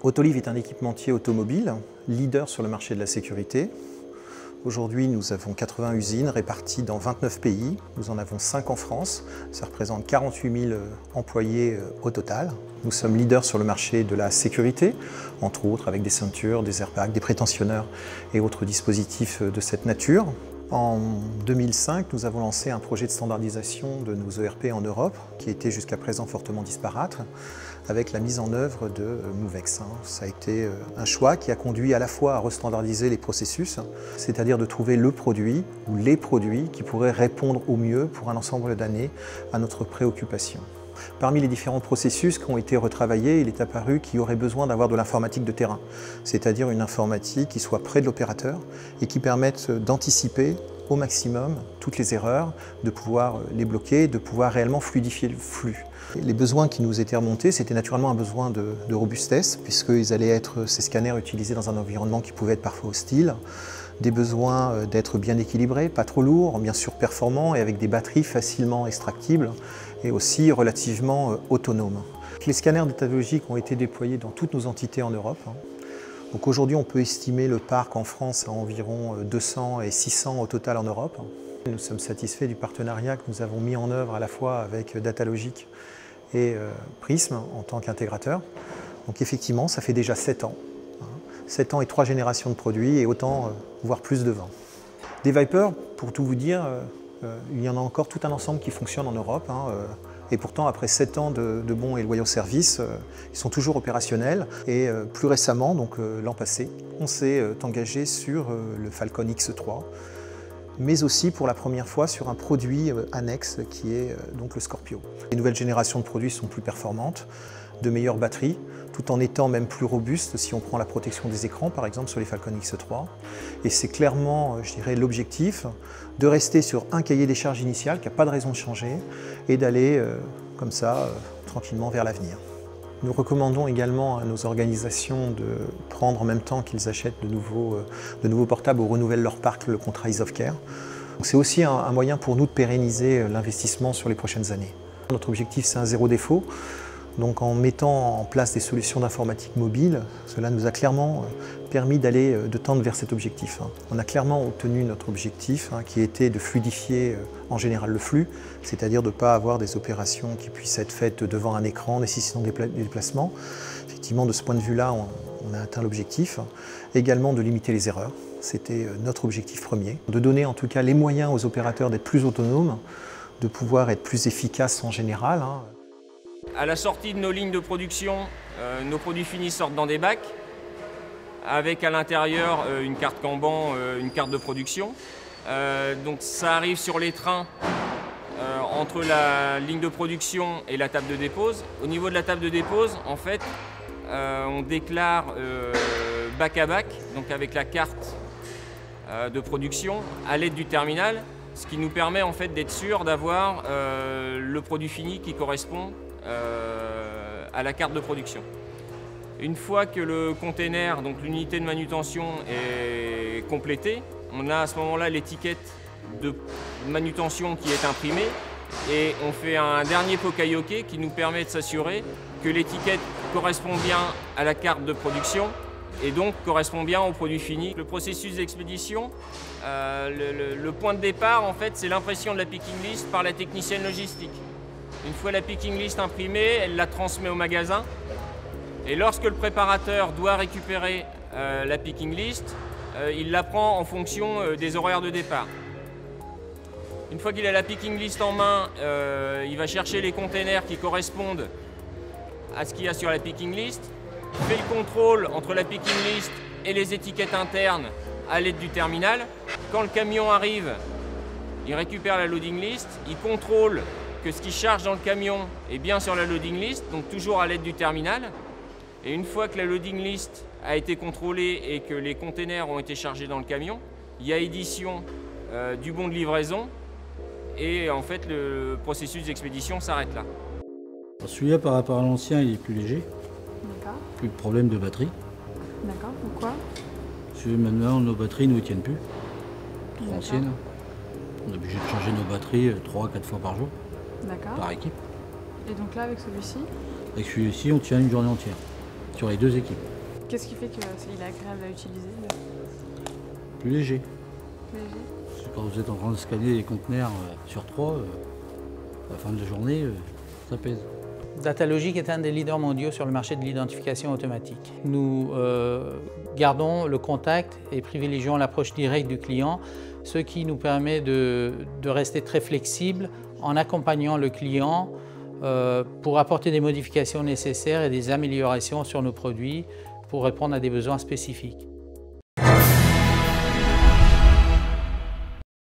Autoliv est un équipementier automobile, leader sur le marché de la sécurité. Aujourd'hui, nous avons 80 usines réparties dans 29 pays. Nous en avons 5 en France. Ça représente 48 000 employés au total. Nous sommes leaders sur le marché de la sécurité, entre autres avec des ceintures, des airbags, des prétentionneurs et autres dispositifs de cette nature. En 2005, nous avons lancé un projet de standardisation de nos ERP en Europe, qui était jusqu'à présent fortement disparate, avec la mise en œuvre de Movex. Ça a été un choix qui a conduit à la fois à restandardiser les processus, c'est-à-dire de trouver le produit ou les produits qui pourraient répondre au mieux pour un ensemble d'années à notre préoccupation. Parmi les différents processus qui ont été retravaillés, il est apparu qu'il y aurait besoin d'avoir de l'informatique de terrain, c'est-à-dire une informatique qui soit près de l'opérateur et qui permette d'anticiper au maximum toutes les erreurs, de pouvoir les bloquer, de pouvoir réellement fluidifier le flux. Les besoins qui nous étaient remontés, c'était naturellement un besoin de robustesse, puisqu'ils allaient être, ces scanners, utilisés dans un environnement qui pouvait être parfois hostile, des besoins d'être bien équilibrés, pas trop lourds, bien sûr performants et avec des batteries facilement extractibles et aussi relativement autonomes. Les scanners d'état logique ont été déployés dans toutes nos entités en Europe. Donc aujourd'hui, on peut estimer le parc en France à environ 200 et 600 au total en Europe. Nous sommes satisfaits du partenariat que nous avons mis en œuvre à la fois avec Datalogic et Prism en tant qu'intégrateur. Donc effectivement, ça fait déjà 7 ans. 7 ans et 3 générations de produits et autant, voire plus de vent. Des Vipers, pour tout vous dire, il y en a encore tout un ensemble qui fonctionne en Europe. Et pourtant, après 7 ans de bons et loyaux services, ils sont toujours opérationnels. Et plus récemment, donc l'an passé, on s'est engagé sur le Falcon X3, mais aussi pour la première fois sur un produit annexe qui est donc le Scorpio. Les nouvelles générations de produits sont plus performantes, de meilleures batteries, tout en étant même plus robustes si on prend la protection des écrans, par exemple sur les Falcon X3. Et c'est clairement, je dirais, l'objectif de rester sur un cahier des charges initial qui n'a pas de raison de changer et d'aller comme ça, tranquillement vers l'avenir. Nous recommandons également à nos organisations de prendre en même temps qu'ils achètent de nouveaux portables ou renouvellent leur parc le contrat Ease of Care. C'est aussi un moyen pour nous de pérenniser l'investissement sur les prochaines années. Notre objectif, c'est un zéro défaut. Donc en mettant en place des solutions d'informatique mobile, cela nous a clairement permis de tendre vers cet objectif. On a clairement obtenu notre objectif qui était de fluidifier en général le flux, c'est-à-dire de ne pas avoir des opérations qui puissent être faites devant un écran nécessitant des déplacements. Effectivement, de ce point de vue-là, on a atteint l'objectif. Également de limiter les erreurs, c'était notre objectif premier. De donner en tout cas les moyens aux opérateurs d'être plus autonomes, de pouvoir être plus efficaces en général. À la sortie de nos lignes de production, nos produits finis sortent dans des bacs avec à l'intérieur une carte Kanban, une carte de production. Donc ça arrive sur les trains entre la ligne de production et la table de dépose. Au niveau de la table de dépose, en fait, on déclare bac à bac, donc avec la carte de production à l'aide du terminal, ce qui nous permet en fait d'être sûr d'avoir le produit fini qui correspond à la carte de production. Une fois que le container, donc l'unité de manutention est complétée, on a à ce moment-là l'étiquette de manutention qui est imprimée et on fait un dernier pokayoke qui nous permet de s'assurer que l'étiquette correspond bien à la carte de production et donc correspond bien au produit fini. Le processus d'expédition, le point de départ en fait c'est l'impression de la picking list par la technicienne logistique. Une fois la picking list imprimée, elle la transmet au magasin. Et lorsque le préparateur doit récupérer la picking list, il la prend en fonction des horaires de départ. Une fois qu'il a la picking list en main, il va chercher les containers qui correspondent à ce qu'il y a sur la picking list, fait le contrôle entre la picking list et les étiquettes internes à l'aide du terminal. Quand le camion arrive, il récupère la loading list, il contrôle que ce qui charge dans le camion est bien sur la loading list, donc toujours à l'aide du terminal. Et une fois que la loading list a été contrôlée et que les containers ont été chargés dans le camion, il y a édition du bon de livraison et en fait le processus d'expédition s'arrête là. Celui-là par rapport à l'ancien, il est plus léger. D'accord. Plus de problème de batterie. D'accord, pourquoi? Parce que maintenant nos batteries ne nous tiennent plus. Trop anciennes. On est obligé de changer nos batteries 3-4 fois par jour. D'accord. Par équipe. Et donc là, avec celui-ci? Avec celui-ci, on tient une journée entière. sur les deux équipes. Qu'est-ce qui fait qu'il est agréable à utiliser? Plus léger. Léger. Parce que quand vous êtes en train de scanner les conteneurs sur 3, à la fin de la journée, ça pèse. Datalogic est un des leaders mondiaux sur le marché de l'identification automatique. Nous gardons le contact et privilégions l'approche directe du client, ce qui nous permet de rester très flexible en accompagnant le client pour apporter des modifications nécessaires et des améliorations sur nos produits pour répondre à des besoins spécifiques.